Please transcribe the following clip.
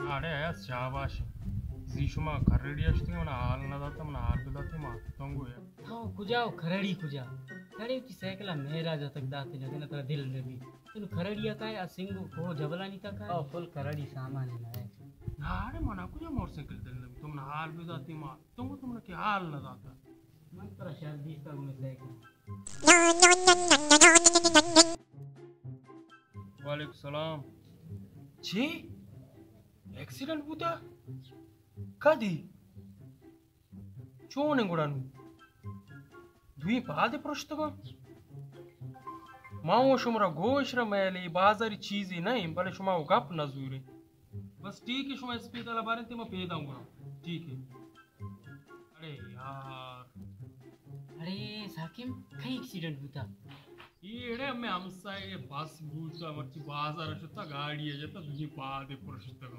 अरे शाबाश जीशुमा खरड़ी असते मना हाल ना दाता मना हाल बिदाते मा तंगो या हाँ कुजाओ खरड़ी कुजा खरड़ी की साइकिल मेरा जा तक दाते जगह ना तेरा दिल में भी तुम खरड़िया का है सिंगो को जबला नहीं तक है फुल खरड़ी सामान है ना अरे मना कुजा मोटरसाइकिल दिल में तुम ना हाल बिदाते मा तंगो तुमने के हाल ना दाता मन तेरा शादी का में साइकिल वालेकुम सलाम जी एक्सीडेंट हुआ कदी चोने गुड़ानु द्वी पादे पृष्ठवा माओ शुमरा गोश्र मैली बाजारी चीज़ी नहीं भले शुमा गप नजूरे बस ठीक है शुमा अस्पताल बारे ते मैं पेदा हूँ ठीक है अरे यार अरे साकिम कहीं एक्सीडेंट हुआ ये रे मैं हमसा ये बस बूसा मर्ची बाजार शुता गाड़ी है जता द्वी पादे पृष्ठवा